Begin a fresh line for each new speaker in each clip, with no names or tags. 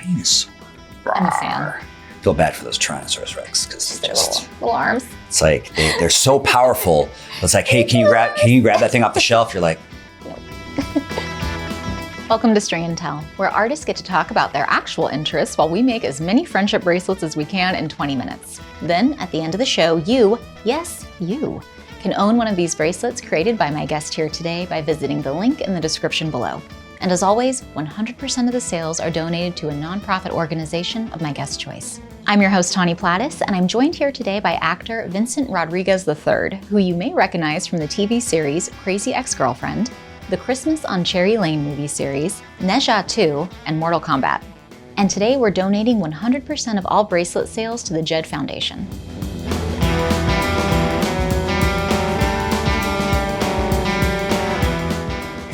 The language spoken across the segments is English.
dinosaur.
I'm a fan.
Feel bad for those Tyrannosaurus Rex because
Their little arms.
it's like they're so powerful. It's like, hey, can you grab that thing off the shelf? You're like,
Nope. Welcome to String and Tell, where artists get to talk about their actual interests while we make as many friendship bracelets as we can in 20 minutes. Then, at the end of the show, you, yes, you, can own one of these bracelets created by my guest here today by visiting the link in the description below. And as always, 100% of the sales are donated to a nonprofit organization of my guest's choice. I'm your host, Tawny Platis, and I'm joined here today by actor Vincent Rodriguez III, who you may recognize from the TV series Crazy Ex-Girlfriend, the Christmas on Cherry Lane movie series, Neja 2, and Mortal Kombat. And today we're donating 100% of all bracelet sales to the Jed Foundation.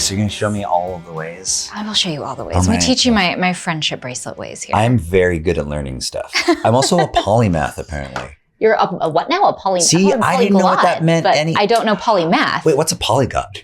so you're gonna show me all of the ways?
I will show you all the ways. I'm gonna teach you my friendship bracelet ways here.
I'm very good at learning stuff. I'm also a polymath, apparently.
You're a what now? A poly?
See, I didn't know what that meant.
But I don't know polymath.
Wait, what's a polyglot?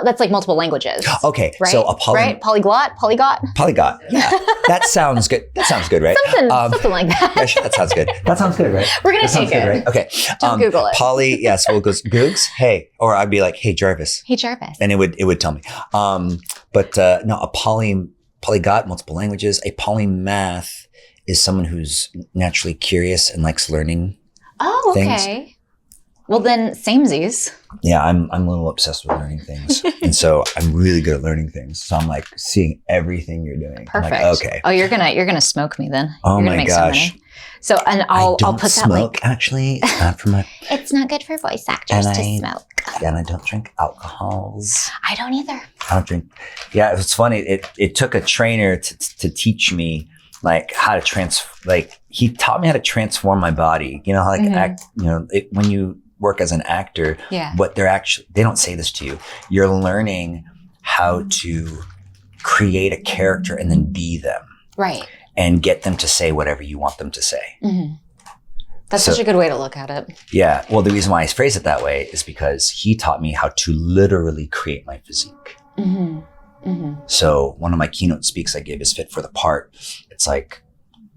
That's like multiple languages.
Okay,
right?
so a
polyglot.
Polyglot. Yeah, that sounds good. That sounds good, right?
Something like that.
Yeah, sure, that sounds good. That sounds good, right?
We're gonna take it.
Right? Okay.
Don't Google it.
Yes. Well, it goes Googs. Hey, or I'd be like, hey, Jarvis.
Hey, Jarvis.
And it would tell me. No, a polyglot, multiple languages. A polymath is someone who's naturally curious and likes learning.
Oh, okay.
Things.
Well, then, samesies.
Yeah, I'm a little obsessed with learning things. And so I'm really good at learning things. So I'm like seeing everything you're doing.
Perfect.
I'm like, okay.
Oh, you're gonna smoke me then.
Oh
you're
my
gonna make
gosh.
So many. So, and I'll put that
smoke,
link.
actually. It's not for my...
It's not good for voice actors to smoke.
And I don't drink alcohols.
I don't either.
I don't drink. Yeah, it's funny. It took a trainer to teach me like how to he taught me how to transform my body. You know, how act, when you work as an actor, what they don't say this to you. You're learning how to create a character and then be them.
Right.
And get them to say whatever you want them to say.
Mm-hmm. That's such a good way to look at it.
Yeah. Well, the reason why I phrase it that way is because he taught me how to literally create my physique.
Mm-hmm. Mm-hmm.
So one of my keynote speaks I gave is Fit for the Part. It's like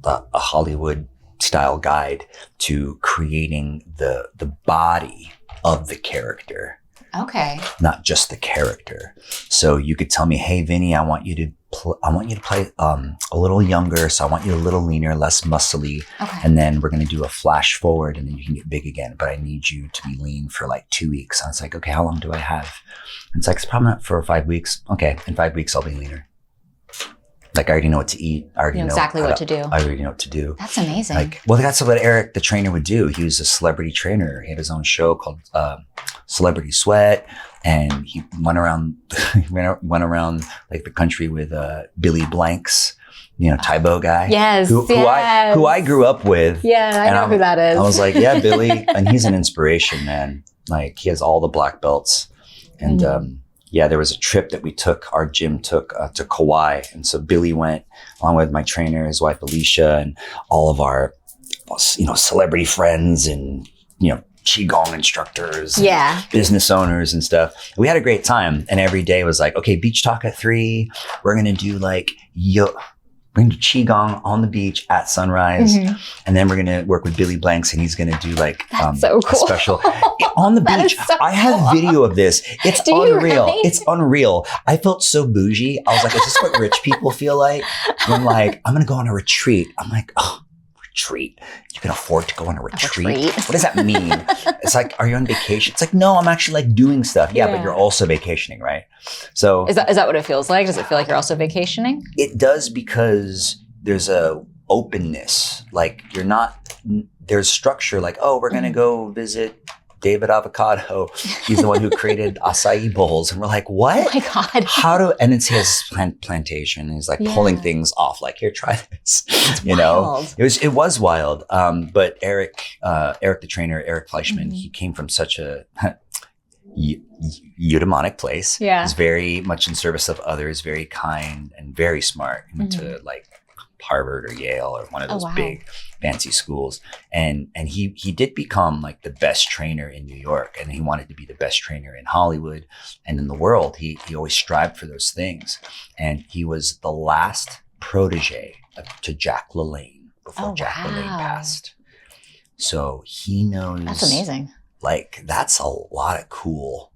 a Hollywood style guide to creating the body of the character.
Okay.
Not just the character. So you could tell me, hey, Vinny, I want you to play a little younger. So I want you a little leaner, less muscly. Okay. And then we're going to do a flash forward and then you can get big again. But I need you to be lean for like 2 weeks. And it's like, okay, how long do I have? And it's like, it's probably not for 5 weeks. Okay. In 5 weeks, I'll be leaner. Like I already know what to eat. I already know
exactly what to do.
I already know what to do.
That's amazing.
That's what Eric, the trainer, would do. He was a celebrity trainer. He had his own show called Celebrity Sweat, and he went around like the country with Billy Blanks, Tybo guy.
Yes,
who I grew up with.
Yeah, I know who that is.
I was like, yeah, Billy, and he's an inspiration, man. Like he has all the black belts, and there was a trip that our gym took to Kauai. And so Billy went along with my trainer, his wife, Alicia, and all of our, celebrity friends and, Qigong instructors, business owners and stuff. We had a great time. And every day was like, okay, beach talk at 3. We're going to do we're going to do Qigong on the beach at sunrise. Mm-hmm. And then we're going to work with Billy Blanks and he's going to do
so cool.
a special on the beach. So I have video of this. It's unreal. Really? It's unreal. I felt so bougie. I was like, is this what rich people feel like? And I'm like, I'm going to go on a retreat. I'm like, oh, retreat. You can afford to go on a retreat? What does that mean? It's like, are you on vacation? It's like, no, I'm actually like doing stuff. Yeah, but you're also vacationing, right? So
is that what it feels like? Does it feel like you're also vacationing?
It does, because there's a openness. Like there's structure. Like, oh, we're going to go visit David Avocado. He's the one who created acai bowls. And we're like, what?
Oh my God.
And it's his plantation. He's like pulling things off. Like, here, try this.
That's wild.
It was wild. But Eric, the trainer, Eric Fleischman, he came from such a eudaimonic place.
Yeah.
He's very much in service of others, very kind and very smart. He went to like Harvard or Yale or one of those big fancy schools. And he did become like the best trainer in New York, and he wanted to be the best trainer in Hollywood and in the world. He always strived for those things. And he was the last protege to Jack LaLanne before Jack LaLanne passed. So he knows.
That's amazing.
Like, that's a lot of cool.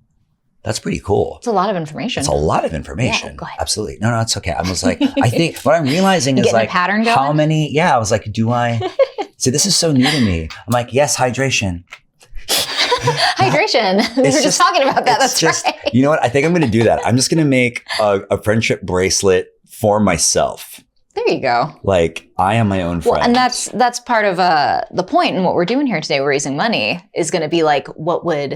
That's pretty cool.
It's a lot of information.
It's a lot of information.
Yeah, go ahead.
Absolutely. No, it's okay. I was like, I think what I'm realizing is like,
pattern going?
how many, I was like, see, this is so new to me. I'm like, yes, hydration.
Hydration. We were just talking about that. That's right.
You know what? I think I'm going to do that. I'm just going to make a friendship bracelet for myself.
There you go.
Like, I am my own friend.
Well, and that's part of the point in what we're doing here today. We're raising money is going to be like, what would,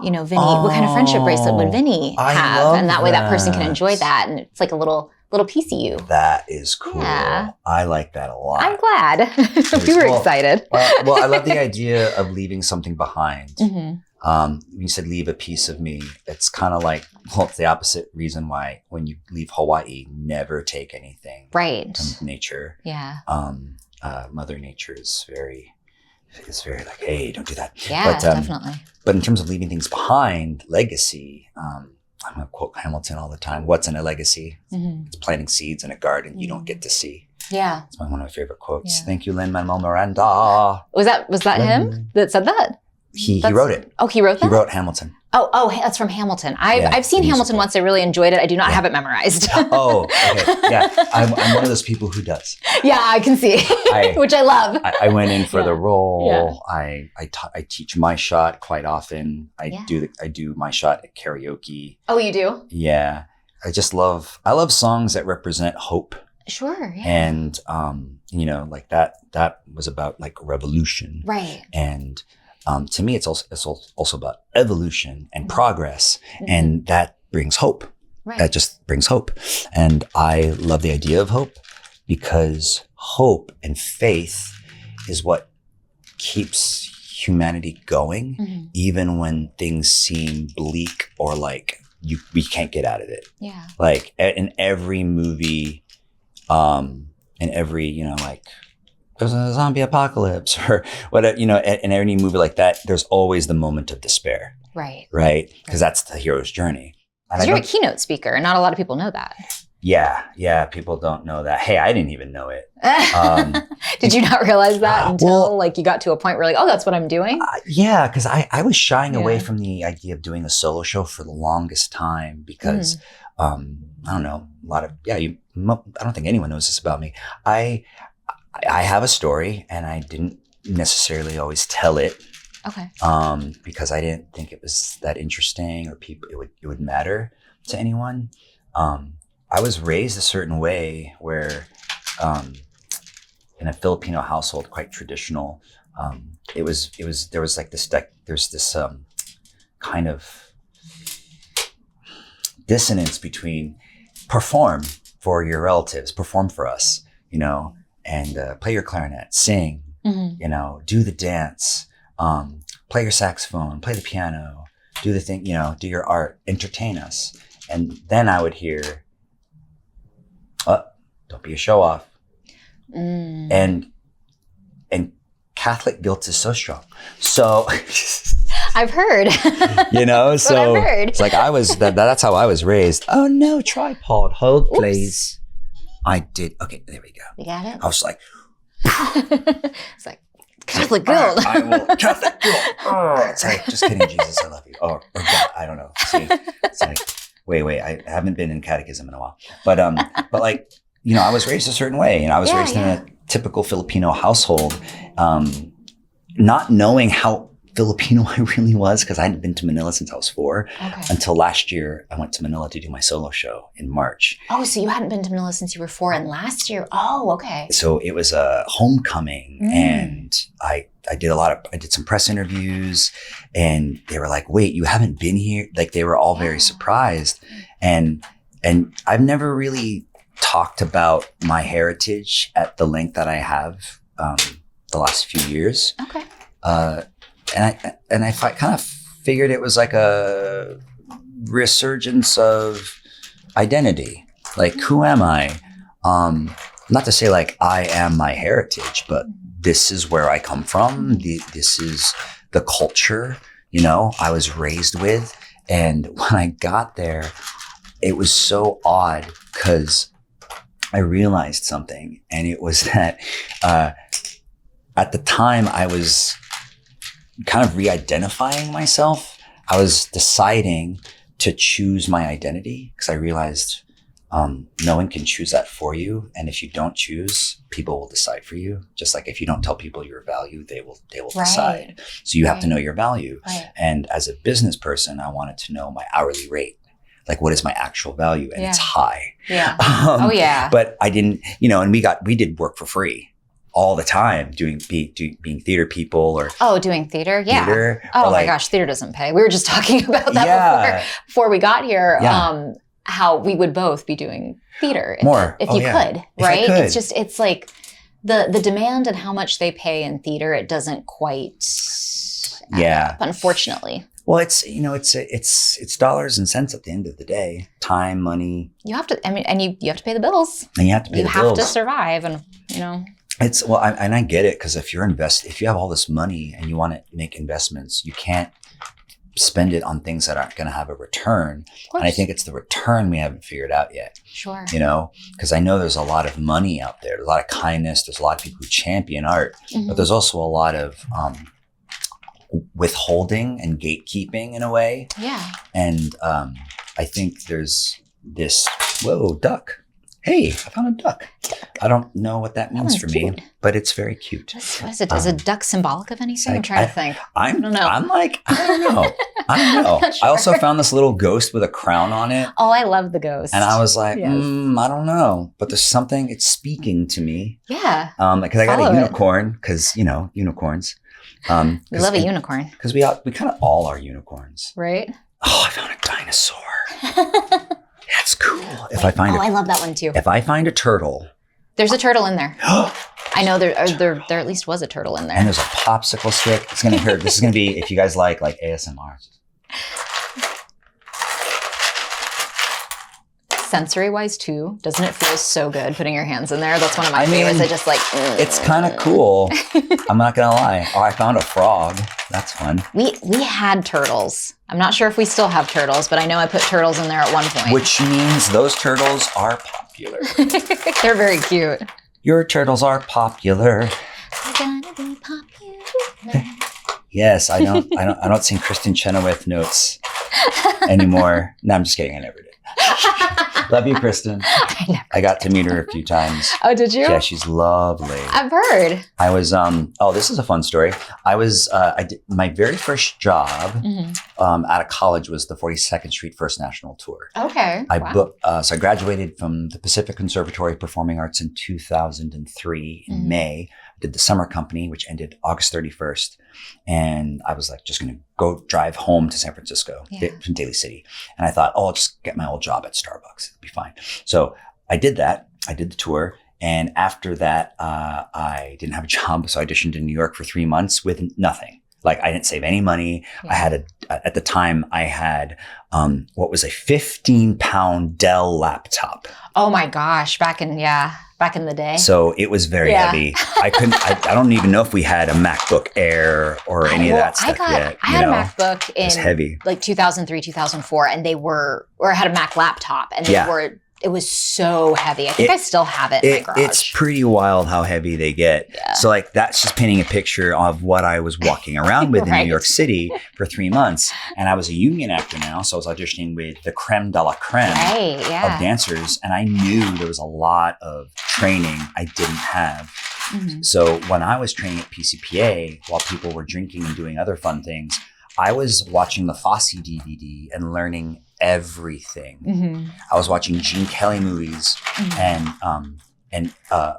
Vinny, what kind of friendship bracelet would Vinny have? And that way that person can enjoy that. And it's like a little piece of you.
That is cool.
Yeah.
I like that a lot.
I'm glad. We were excited.
Well, I love the idea of leaving something behind.
Mm-hmm.
When you said leave a piece of me, it's kind of like, it's the opposite reason why when you leave Hawaii, never take anything from nature.
Yeah.
Mother Nature is very like, hey, don't do that.
Yeah, definitely.
But in terms of leaving things behind, legacy, I'm going to quote Hamilton all the time. What's in a legacy? Mm-hmm. It's planting seeds in a garden you don't get to see.
Yeah.
It's one of my favorite quotes. Yeah. Thank you, Lin-Manuel Miranda.
Was that him that said that?
He wrote it.
Oh, he wrote that?
He wrote Hamilton.
Oh, that's from Hamilton. I've seen Hamilton once. I really enjoyed it. I do not have it memorized.
Oh, okay. Yeah. I'm one of those people who does.
Yeah, I can see, which I love.
I went in for the role. Yeah. I teach my shot quite often. I do my shot at karaoke.
Oh, you do?
Yeah. I love songs that represent hope.
Sure. Yeah.
And, like that was about like revolution.
Right.
And, to me, it's also about evolution and progress, and that brings hope. Right. That just brings hope. And I love the idea of hope because hope and faith is what keeps humanity going, even when things seem bleak or like we can't get out of it.
Yeah.
Like in every movie, in every, like, there's a zombie apocalypse or whatever, in any movie like that, there's always the moment of despair. Right. Right? Because that's the hero's journey.
Because you're a keynote speaker and not a lot of people know that.
Yeah. People don't know that. Hey, I didn't even know it.
Did you not realize that until you got to a point where like, oh, that's what I'm doing?
Yeah, because I was shying away from the idea of doing a solo show for the longest time because, I don't know, I don't think anyone knows this about me. I have a story and I didn't necessarily always tell it.
Okay.
Because I didn't think it was that interesting or it would matter to anyone. I was raised a certain way where, in a Filipino household, quite traditional, there was this kind of dissonance between perform for your relatives, perform for us, and play your clarinet, sing, do the dance, play your saxophone, play the piano, do the thing, do your art, entertain us. And then I would hear, don't be a show off. And Catholic guilt is so strong. So
I've heard.
So
I've heard.
It's like that's how I was raised. Oh no, tripod, hold please. I did. Okay, there we go.
You got it?
I was like,
it's like Catholic guilt.
I will Catholic guilt. It's like, just kidding, Jesus, I love you. Or God, I don't know. See, it's like, wait, I haven't been in catechism in a while. But like, I was raised a certain way, and I was raised in a typical Filipino household, not knowing how Filipino I really was because I hadn't been to Manila since I was 4 until last year. I went to Manila to do my solo show in March.
Oh, so you hadn't been to Manila since you were 4 and last year. Oh, okay.
So it was a homecoming and I did some press interviews and they were like, wait, you haven't been here? Like they were all very surprised. And I've never really talked about my heritage at the length that I have the last few years.
Okay.
And I kind of figured it was like a resurgence of identity. Like, who am I? Not to say like I am my heritage, but this is where I come from. This is the culture, I was raised with. And when I got there, it was so odd because I realized something, and it was that at the time I was kind of re-identifying myself. I was deciding to choose my identity because I realized no one can choose that for you. And if you don't choose, people will decide for you. Just like if you don't tell people your value, they will decide. So you have to know your value. Right. And as a business person, I wanted to know my hourly rate. Like, what is my actual value? And it's high. Yeah. But I didn't, and we did work for free all the time being theater people or. Oh,
doing theater. Yeah. Theater, oh my gosh. Theater doesn't pay. We were just talking about that before we got here. Yeah. How we would both be doing theater if you could, right? It's like the demand and how much they pay in theater, it doesn't quite add up, unfortunately.
Well, it's dollars and cents at the end of the day. Time, money.
You have to, and you have to pay the bills.
And you have to pay the bills. You have
to survive, and
It's and I get it, because if you have all this money and you want to make investments, you can't spend it on things that aren't going to have a return. And I think it's the return we haven't figured out yet.
Sure.
Because I know there's a lot of money out there. There's a lot of kindness. There's a lot of people who champion art, but there's also a lot of withholding and gatekeeping in a way.
Yeah.
And I think there's this, duck. Hey, I found a duck. I don't know what that means for me, but it's very cute.
What is it? Is a duck symbolic of anything? I'm trying to think.
I don't know. I don't know. Sure. I also found this little ghost with a crown on it.
Oh, I love the ghost.
And I was like, I don't know. But there's something, it's speaking to me.
Yeah.
Because I got a unicorn, because, unicorns.
We love a unicorn.
Because we kind of all are unicorns.
Right?
Oh, I found a dinosaur. That's cool.
I love that one too.
If I find a turtle.
There's a turtle in there. I know there at least was a turtle in there.
And there's a popsicle stick. It's going to hurt. This is going to be, if you guys like ASMR.
Sensory-wise too, doesn't it feel so good putting your hands in there? That's one of my favorites. I just like.
It's kind of cool. I'm not gonna lie. Oh, I found a frog. That's fun.
We had turtles. I'm not sure if we still have turtles, but I know I put turtles in there at one point.
Which means those turtles are popular.
They're very cute.
Your turtles are popular.
They're gonna be popular.
Yes, I don't sing Kristen Chenoweth notes anymore. No, I'm just kidding. I never did. Love you, Kristen. I got to meet her a few times.
Oh, did you?
Yeah, she's lovely.
I've heard.
I was, this is a fun story. I did my very first job out of college was the 42nd Street First National Tour.
Okay.
So I graduated from the Pacific Conservatory of Performing Arts in 2003 in May. Did the summer company, which ended August 31st. And I was like, just going to go drive home to San Francisco from Daly City. And I thought, I'll just get my old job at Starbucks. It'll be fine. So I did that. I did the tour. And after that, I didn't have a job. So I auditioned in New York for 3 months with nothing. Like, I didn't save any money. Yeah. At the time I had, what was a 15-pound Dell laptop.
Oh my gosh. Back in the day.
So it was very heavy. I don't even know if we had a MacBook Air or any of that stuff yet.
I had a MacBook in
heavy.
Like 2003, 2004, and I had a Mac laptop, and it was so heavy. I think I still have it in my garage.
It's pretty wild how heavy they get. Yeah. So like, that's just painting a picture of what I was walking around with in New York City for 3 months. And I was a union actor now. So I was auditioning with the creme de la creme of dancers. And I knew there was a lot of training I didn't have. Mm-hmm. So when I was training at PCPA, while people were drinking and doing other fun things, I was watching the Fosse DVD and learning everything. Mm-hmm. I was watching Gene Kelly movies and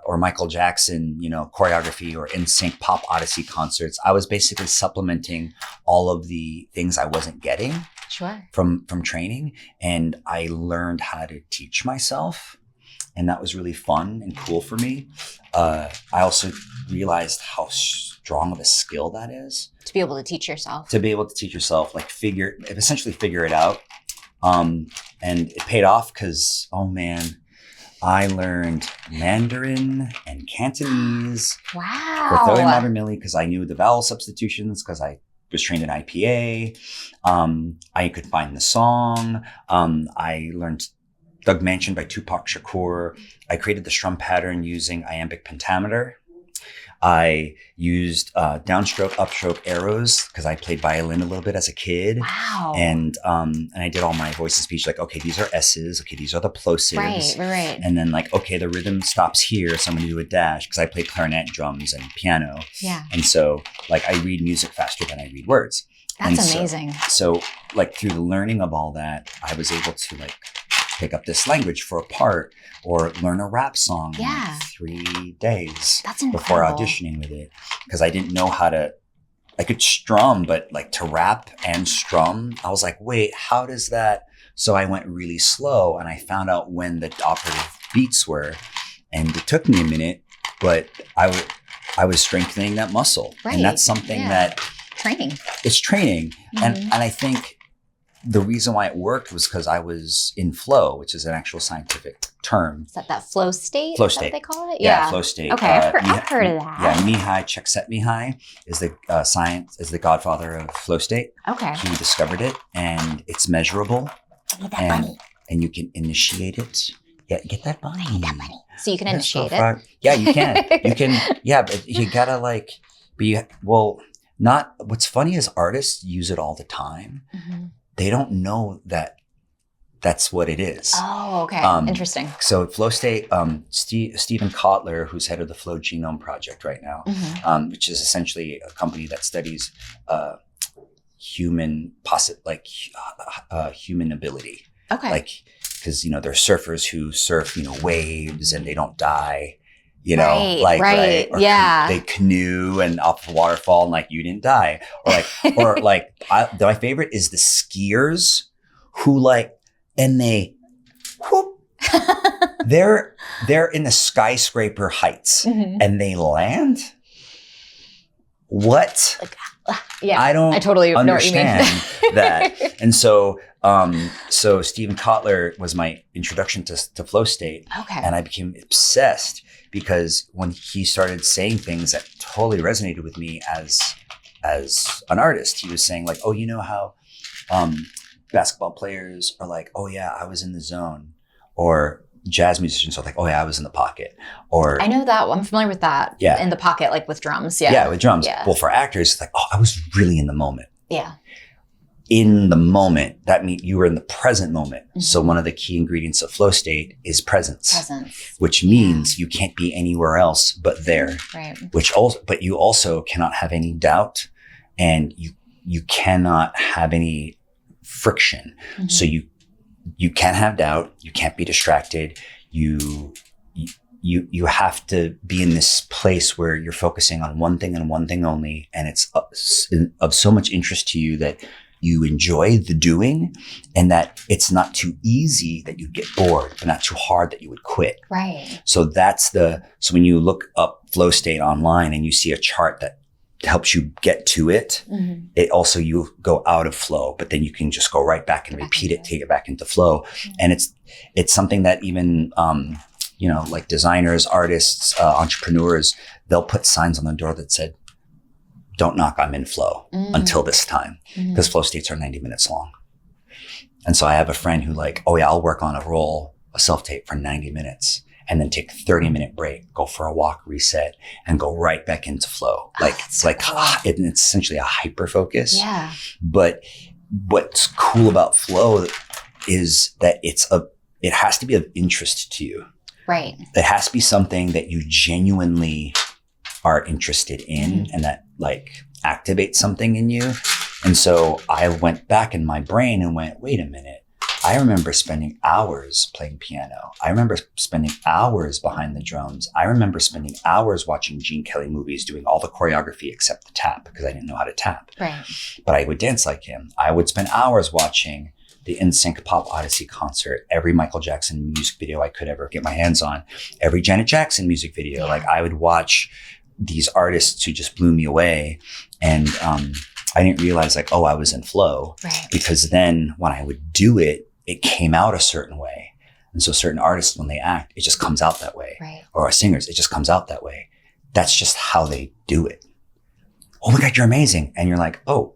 or Michael Jackson, choreography, or NSYNC Pop Odyssey concerts. I was basically supplementing all of the things I wasn't getting from training, and I learned how to teach myself. And that was really fun and cool for me. I also realized how strong of a skill that is.
To be able to teach yourself.
Like essentially figure it out. And it paid off because, I learned Mandarin and Cantonese.
Wow.
For Thoy Mabermilli, because I knew the vowel substitutions, because I was trained in IPA. I could find the song. I learned Doug Mansion by Tupac Shakur. I created the strum pattern using iambic pentameter. I used downstroke, upstroke arrows because I played violin a little bit as a kid.
Wow.
And I did all my voice and speech like, okay, these are S's. Okay, these are the plosives.
Right.
And then like, okay, the rhythm stops here. So I'm going to do a dash because I play clarinet, drums, and piano.
Yeah.
And so like I read music faster than I read words.
That's amazing.
So like through the learning of all that, I was able to like pick up this language for a part or learn a rap song in like 3 days before auditioning with it. Because I didn't know how to, I could strum, but like to rap and strum, I was like, wait, how does that? So I went really slow and I found out when the operative beats were. And it took me a minute, but I was strengthening that muscle. Right. And that's something that it's training. And I think the reason why it worked was because I was in flow, which is an actual scientific term.
Is that flow state?
Flow
is
state.
That what they call it?
Yeah, flow state.
Okay, I've heard of that.
Yeah, Mihai Csikszentmihalyi is the godfather of flow state.
Okay.
He discovered it, and it's measurable.
I need that money.
And you can initiate it. Yeah, get that money.
I need that money. So you can initiate it.
Yeah, you can. You can. Yeah, but you gotta like be not. What's funny is artists use it all the time. Mm-hmm. They don't know that that's what it is.
Oh, okay. Interesting.
So flow state, Stephen Kotler, who's head of the Flow Genome Project right now, which is essentially a company that studies human ability.
Okay.
Like, because, there's surfers who surf, waves and they don't die. Right. Or they canoe and off a waterfall and like you didn't die. Or my favorite is the skiers who they're in the skyscraper heights and they land. What? I totally understand
know what you mean.
that. And so Stephen Kotler was my introduction to flow state. Okay. And I became obsessed because when he started saying things that totally resonated with me as an artist, he was saying like, oh, you know how basketball players are like, oh yeah, I was in the zone, or jazz musicians are like, oh yeah, I was in the pocket. Or
I know that. I'm familiar with that.
Yeah.
In the pocket, like with drums.
Yeah, with drums. Yeah. Well, for actors, it's like, oh, I was really in the moment.
Yeah.
In the moment, that means you were in the present moment. Mm-hmm. So one of the key ingredients of flow state is presence. Which means you can't be anywhere else but there.
Right.
But you also cannot have any doubt, and you cannot have any friction. Mm-hmm. So you can't have doubt. You can't be distracted. You have to be in this place where you're focusing on one thing and one thing only, and it's of so much interest to you that you enjoy the doing, and that it's not too easy that you get bored, but not too hard that you would quit.
Right.
So so when you look up flow state online and you see a chart that helps you get to it, it also, you go out of flow, but then you can just go right back and repeat it to get back into flow. And it's something that even, like designers, artists, entrepreneurs, they'll put signs on the door that said, don't knock, I'm in flow until this time, because flow states are 90 minutes long. And so I have a friend who like, oh yeah, I'll work on a self-tape for 90 minutes and then take a 30-minute break, go for a walk, reset, and go right back into flow. It's essentially a hyper focus.
Yeah.
But what's cool about flow is that it has to be of interest to you.
Right.
It has to be something that you genuinely are interested in and that like activates something in you. And so I went back in my brain and went, wait a minute. I remember spending hours playing piano. I remember spending hours behind the drums. I remember spending hours watching Gene Kelly movies, doing all the choreography except the tap, because I didn't know how to tap.
Right.
But I would dance like him. I would spend hours watching the NSYNC Pop Odyssey concert, every Michael Jackson music video I could ever get my hands on, every Janet Jackson music video. Like I would watch these artists who just blew me away. And I didn't realize like, oh, I was in flow.
Right.
Because then when I would do it, it came out a certain way. And so certain artists, when they act, it just comes out that way.
Right.
Or our singers, it just comes out that way. That's just how they do it. Oh my God, you're amazing. And you're like, oh,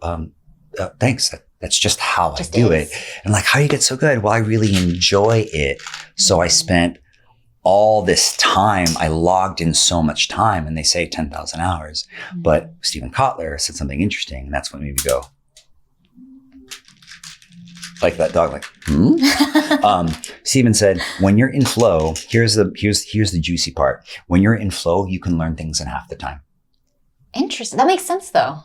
thanks. That's just how
Just
I do
is.
it. And like, how do you get so good? Well, I really enjoy it. So I spent all this time, I logged in so much time, and they say 10,000 hours. But Stephen Kotler said something interesting, and that's what made me go, like that dog, like, Stephen said, when you're in flow, here's the juicy part. When you're in flow, you can learn things in half the time.
Interesting. That makes sense though.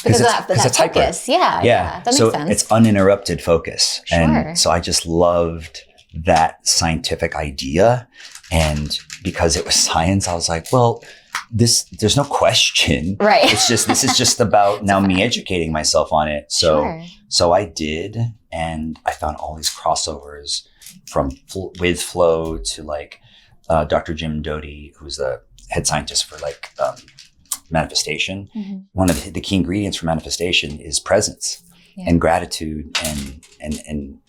Because of that focus. Yeah. That makes sense.
It's uninterrupted focus.
Sure.
And so I just loved that scientific idea. And because it was science, I was like, well, there's no question.
Right.
This is just about now me educating myself on it. So I did, and I found all these crossovers from with flow to like Dr. Jim Doty, who's the head scientist for like manifestation. One of the key ingredients for manifestation is presence and gratitude, and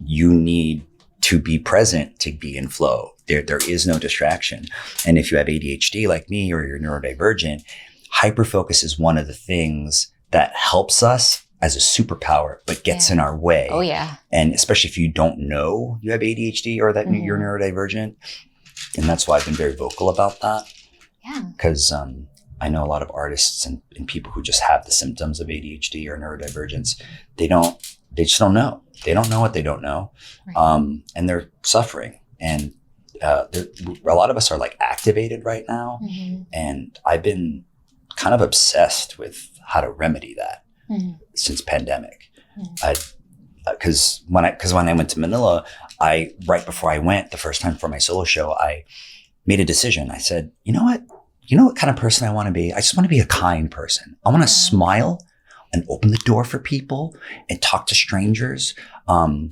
you need to be present to be in flow. There is no distraction. And if you have ADHD like me, or you're neurodivergent, hyperfocus is one of the things that helps us as a superpower, but gets in our way.
Oh yeah.
And especially if you don't know you have ADHD or that you're neurodivergent. And that's why I've been very vocal about that.
Yeah.
Because I know a lot of artists and people who just have the symptoms of ADHD or neurodivergence. They just don't know. They don't know what they don't know. Right. And they're suffering. And a lot of us are like activated right now. And I've been kind of obsessed with how to remedy that since pandemic. Because when I went to Manila, right before I went the first time for my solo show, I made a decision. I said, you know what kind of person I want to be? I just want to be a kind person. I want to smile and open the door for people and talk to strangers. I'm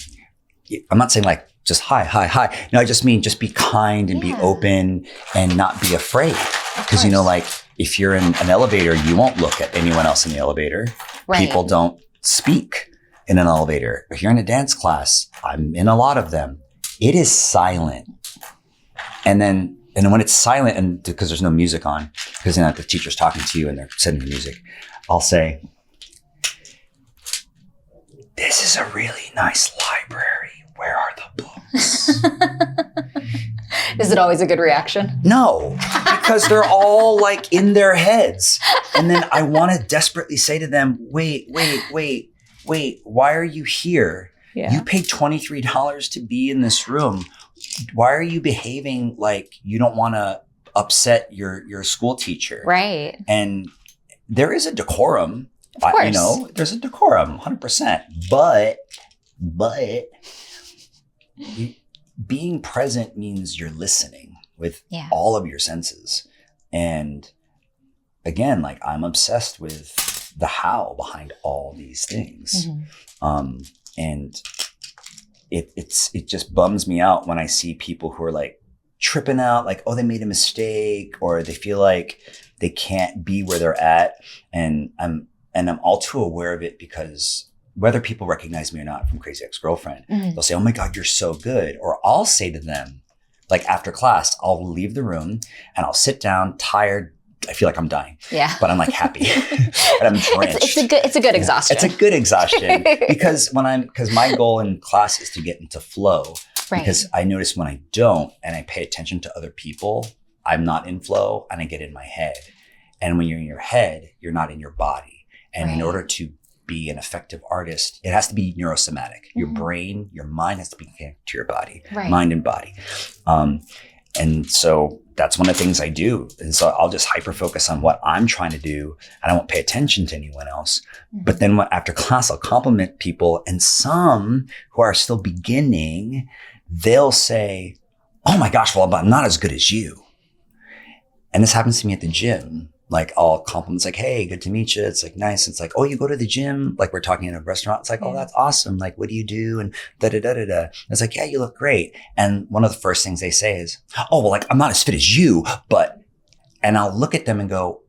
not saying like just hi. No, I just mean just be kind and be open and not be afraid. Because, like if you're in an elevator, you won't look at anyone else in the elevator. Right. People don't speak in an elevator. If you're in a dance class, I'm in a lot of them. It is silent. And when it's silent, and because there's no music on, because the teacher's talking to you and they're setting the music, I'll say, this is a really nice library. Where are the books?
Is it always a good reaction?
No, because they're all like in their heads. And then I want to desperately say to them, wait, why are you here? Yeah. You paid $23 to be in this room. Why are you behaving like you don't want to upset your school teacher? Right. And there is a decorum. Of course. There's a decorum, 100%. But being present means you're listening with all of your senses. And again, like I'm obsessed with the how behind all these things. And it just bums me out when I see people who are like tripping out, like, oh, they made a mistake, or they feel like they can't be where they're at. And I'm all too aware of it, because whether people recognize me or not from Crazy Ex-Girlfriend, they'll say, oh my God, you're so good. Or I'll say to them, like after class, I'll leave the room and I'll sit down tired. I feel like I'm dying, but I'm like happy and I'm drenched.
It's a good exhaustion.
It's a good exhaustion because my goal in class is to get into flow, because I notice when I don't, and I pay attention to other people, I'm not in flow and I get in my head. And when you're in your head, you're not in your body. And in order to be an effective artist, it has to be neurosomatic. Your brain, your mind has to be connected to your body, mind and body. And so that's one of the things I do. And so I'll just hyper focus on what I'm trying to do, and I won't pay attention to anyone else. But then after class, I'll compliment people, and some who are still beginning, they'll say, oh my gosh, well, I'm not as good as you. And this happens to me at the gym. Like I'll compliment, it's like, hey, good to meet you. It's like, nice. It's like, oh, you go to the gym? Like we're talking in a restaurant. It's like, oh, that's awesome. Like, what do you do? And da-da-da-da-da. It's like, yeah, you look great. And one of the first things they say is, oh, well, like, I'm not as fit as you, and I'll look at them and go,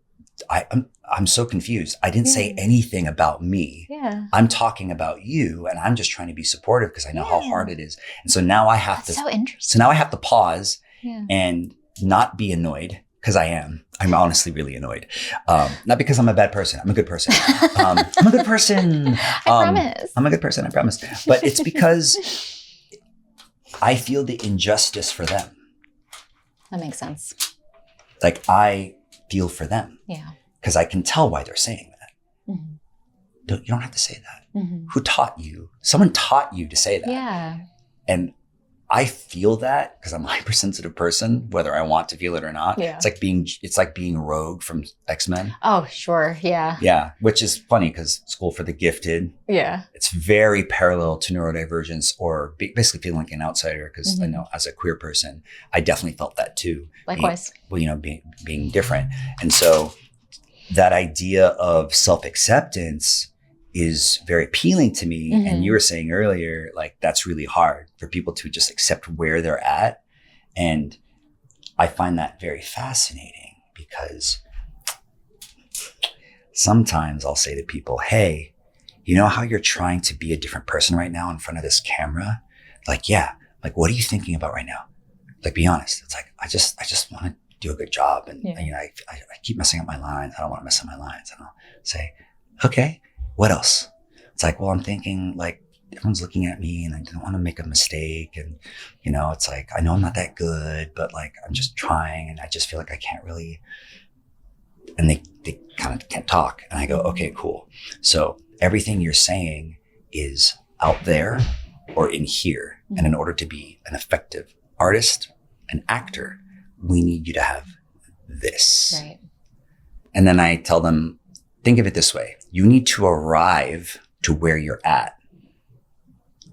I'm so confused. I didn't say anything about me. Yeah. I'm talking about you, and I'm just trying to be supportive because I know how hard it is. And so now I have
so interesting.
So now I have to pause and not be annoyed. Because I am. I'm honestly really annoyed. Not because I'm a bad person. I'm a good person. I'm a good person.
I promise.
I'm a good person. I promise. But it's because I feel the injustice for them.
That makes sense.
Like I feel for them.
Yeah.
Because I can tell why they're saying that.
Mm-hmm.
You don't have to say that.
Mm-hmm.
Who taught you? Someone taught you to say that.
Yeah.
And I feel that because I'm a hypersensitive person, whether I want to feel it or not.
Yeah.
It's like being Rogue from X-Men.
Oh, sure. Yeah.
Yeah. Which is funny because School for the Gifted.
Yeah.
It's very parallel to neurodivergence or basically feeling like an outsider because
Mm-hmm.
I know as a queer person, I definitely felt that too.
Likewise.
Being different. And so that idea of self-acceptance is very appealing to me.
Mm-hmm.
And you were saying earlier, like, that's really hard for people to just accept where they're at. And I find that very fascinating because sometimes I'll say to people, hey, you know how you're trying to be a different person right now in front of this camera? Like, yeah. Like, what are you thinking about right now? Like, be honest. It's like, I just want to do a good job. And,
yeah.
I keep messing up my lines. I don't want to mess up my lines. And I'll say, okay. What else? It's like, well, I'm thinking like everyone's looking at me and I don't want to make a mistake. And, it's like, I know I'm not that good, but like, I'm just trying and I just feel like I can't really, and they kind of can't talk. And I go, okay, cool. So everything you're saying is out there or in here. Mm-hmm. And in order to be an effective artist, an actor, we need you to have this.
Right.
And then I tell them, think of it this way. You need to arrive to where you're at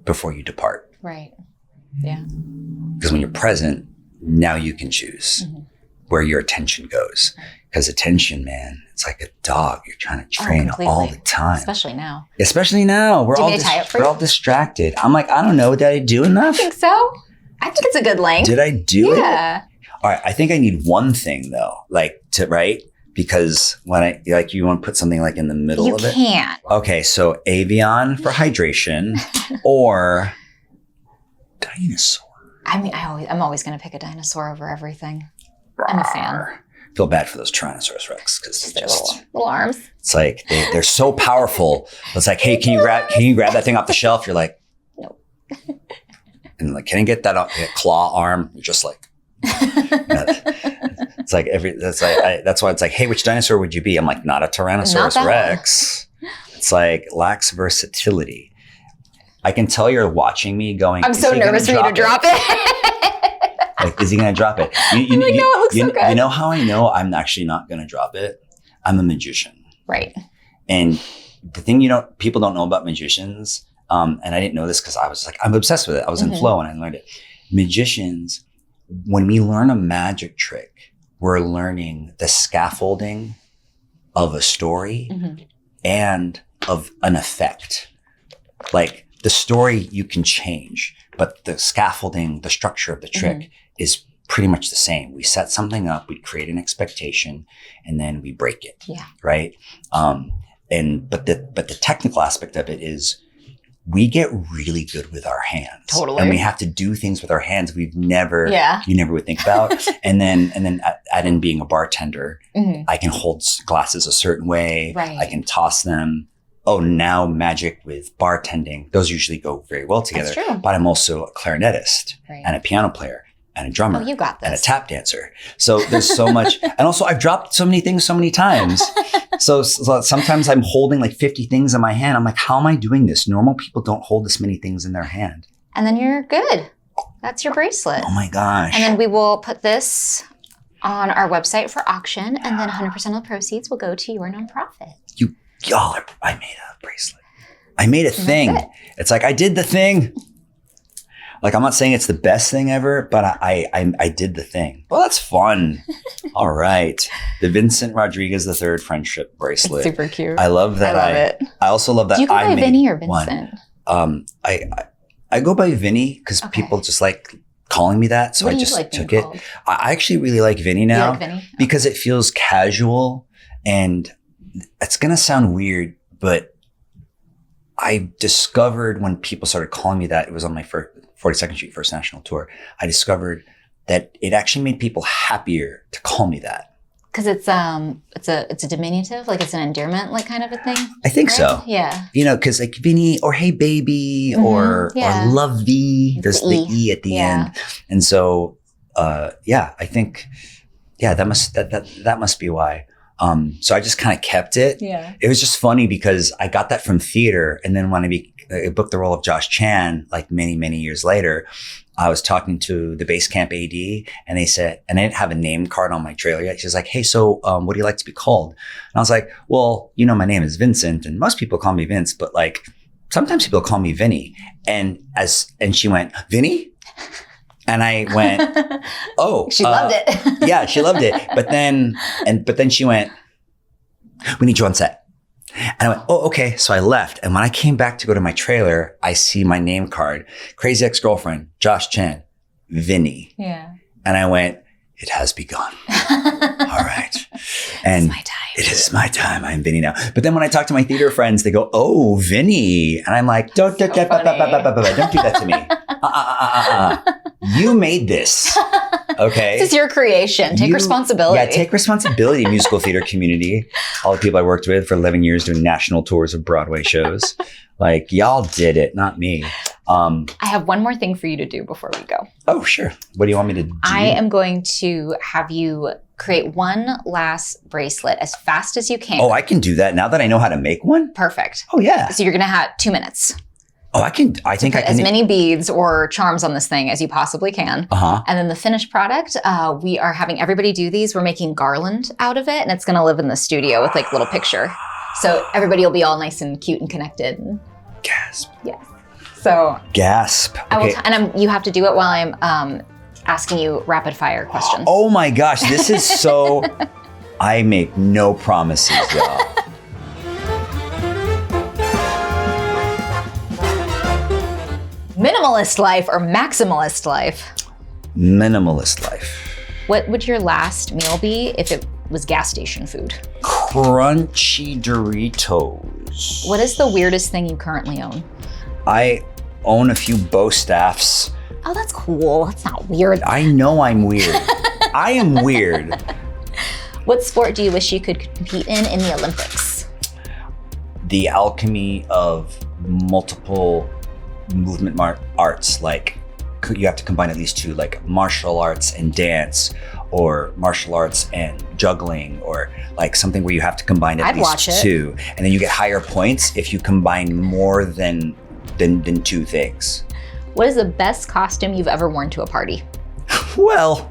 before you depart.
Right. Yeah.
Because when you're present, now you can choose
mm-hmm.
where your attention goes. Because attention, man, it's like a dog. You're trying to train all the time.
Especially now.
We're all distracted. I'm like, I don't know. Did I do enough?
I think so. I think it's a good length.
Did I do it?
Yeah.
All right. I think I need one thing though, like to write. Because when you want to put something like in the middle of it.
You can't.
Okay, so avian for hydration or dinosaur.
I mean, I'm always going to pick a dinosaur over everything. I'm a fan.
Feel bad for those Tyrannosaurus Rex because
their little arms.
It's like they're so powerful. It's like, hey, can you grab that thing off the shelf? You're like,
nope.
And like, can I get that claw arm? You're just like. It's like that's why it's like, hey, which dinosaur would you be? I'm like, not a Tyrannosaurus Rex. It's like lacks versatility. I can tell you're watching me going,
I'm so nervous for you to drop it.
Like, is he going to drop it?
No, it looks so good.
You know how I know I'm actually not going to drop it? I'm a magician.
Right.
And the thing people don't know about magicians, and I didn't know this because I was like, I'm obsessed with it. I was in flow and I learned it. Magicians, when we learn a magic trick, we're learning the scaffolding of a story and of an effect. Like the story you can change, but the scaffolding, the structure of the trick is pretty much the same. We set something up, we create an expectation, and then we break it. Yeah. Right. But the technical aspect of it is we get really good with our hands.
Totally.
And we have to do things with our hands you never would think about. and then add in being a bartender, I can hold glasses a certain way. Right. I can toss them. Oh, now magic with bartending. Those usually go very well together.
That's true.
But I'm also a clarinetist and a piano player and a drummer
you got this.
and a tap dancer. So there's so much. And also I've dropped so many things so many times. So sometimes I'm holding like 50 things in my hand. I'm like, how am I doing this? Normal people don't hold this many things in their hand.
And then you're good. That's your bracelet.
Oh my gosh.
And then we will put this on our website for auction. And then 100% of the proceeds will go to your nonprofit.
I made a bracelet. I made a thing. It's like, I did the thing. Like, I'm not saying it's the best thing ever, but I did the thing. Well, that's fun. All right. The Vincent Rodriguez III friendship bracelet.
It's super cute.
I love that.
I love it.
I also love that.
Do you go by Vinny or Vincent?
I go by Vinny because people just like calling me that. So I just took it. I actually really like Vinny now.
You like Vinny?
Because it feels casual, and it's going to sound weird, but I discovered when people started calling me that, it was on my 42nd Street First National Tour. I discovered that it actually made people happier to call me that.
Because it's a diminutive, like it's an endearment, like kind of a thing.
I think
right?
so.
Yeah.
You know, because like Vinny or hey baby or lovey. There's the E at the end, and so I think that must be why. So I just kind of kept it.
Yeah.
It was just funny because I got that from theater, and then when I booked the role of Josh Chan, like many years later, I was talking to the base camp AD, and they said, and I didn't have a name card on my trailer yet. She was like, "Hey, so what do you like to be called?" And I was like, "Well, you know, my name is Vincent, and most people call me Vince, but like sometimes people call me Vinny." And she went, "Vinny?" And I went, "Oh."
She loved it.
Yeah, she loved it. But then she went, "We need you on set." And I went, "Oh, okay." So I left. And when I came back to go to my trailer, I see my name card, Crazy Ex-Girlfriend, Josh Chan, Vinny.
Yeah.
And I went, "It has begun." All right. And
it's my time.
It is my time. I'm Vinny now. But then when I talk to my theater friends, they go, "Oh, Vinny." And I'm like, don't do that to me. You made this. Okay.
This is your creation. Take responsibility.
Yeah, take responsibility, musical theater community. All the people I worked with for 11 years doing national tours of Broadway shows. Like, y'all did it, not me.
I have one more thing for you to do before we go.
Oh, sure. What do you want me to do?
I am going to have you create one last bracelet as fast as you can.
Oh, I can do that now that I know how to make one?
Perfect.
Oh, yeah.
So you're going to have 2 minutes.
Oh, I think I can.
As many beads or charms on this thing as you possibly can. And then the finished product, we are having everybody do these. We're making garland out of it, and it's going to live in the studio with like little picture. So everybody will be all nice and cute and connected.
Gasp.
Yes. So.
Gasp.
Okay. You have to do it while I'm asking you rapid fire questions.
Oh my gosh, this is so. I make no promises, y'all.
Minimalist life or maximalist life?
Minimalist life.
What would your last meal be if it was gas station food?
Crunchy Doritos.
What is the weirdest thing you currently own?
I own a few bow staffs.
Oh, that's cool. That's not weird.
I know I'm weird. I am weird.
What sport do you wish you could compete in the Olympics?
The alchemy of multiple movement arts, like you have to combine at least two, like martial arts and dance, or martial arts and juggling, or like something where you have to combine at least two, and then you get higher points if you combine more than two things.
What is the best costume you've ever worn to a party?
Well,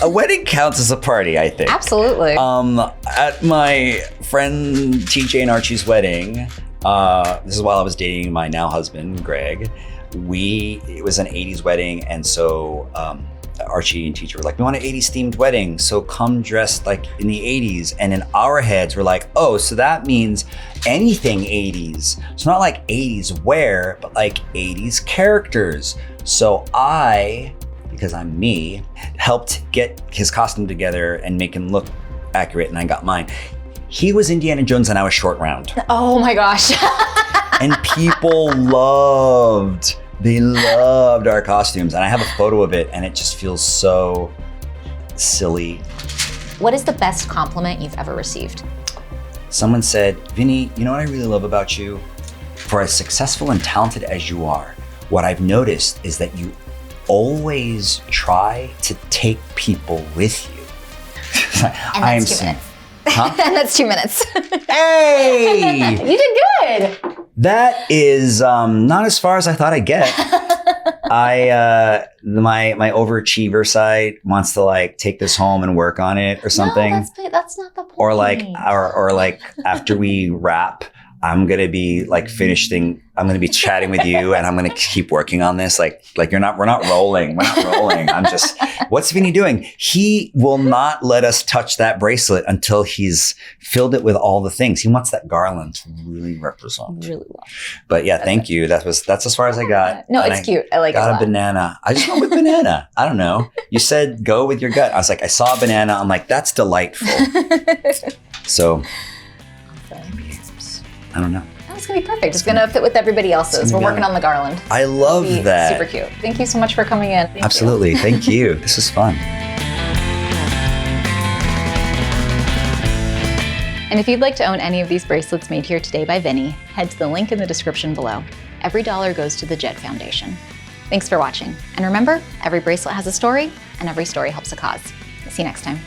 a wedding counts as a party, I think.
Absolutely.
At my friend TJ and Archie's wedding, this is while I was dating my now husband, Greg. It was an 80s wedding, and so Archie and TJ were like, "We want an 80s themed wedding, so come dressed like in the 80s." And in our heads, we're like, "Oh, so that means anything 80s. It's not like 80s wear, but like 80s characters." So I, because I'm me, helped get his costume together and make him look accurate, and I got mine. He was Indiana Jones and I was Short Round.
Oh my gosh.
And people loved our costumes. And I have a photo of it, and it just feels so silly.
What is the best compliment you've ever received?
Someone said, "Vinny, you know what I really love about you? For as successful and talented as you are, what I've noticed is that you always try to take people with you."
And that's 2 minutes.
Huh?
And that's 2 minutes.
Hey!
You did good.
That is not as far as I thought I'd get. My overachiever side wants to like take this home and work on it or something.
No, that's not the point.
Or like after we wrap, I'm gonna be like I'm gonna be chatting with you, and I'm gonna keep working on this. Like we're not rolling. We're not rolling. I'm just, what's Vinny doing? He will not let us touch that bracelet until he's filled it with all the things. He wants that garland to really represent.
Really well.
But yeah, thank you. That's as far as I got.
No, it's cute. I like it a lot.
Got a banana. I just went with banana. I don't know. You said go with your gut. I was like, I saw a banana. I'm like, that's delightful. So. I don't know.
That's going to be perfect. It's going to fit with everybody else's. We're working on the garland.
I love that.
Super cute. Thank you so much for coming in.
Absolutely. Thank you. This is fun.
And if you'd like to own any of these bracelets made here today by Vinny, head to the link in the description below. Every dollar goes to the Jet Foundation. Thanks for watching. And remember, every bracelet has a story, and every story helps a cause. See you next time.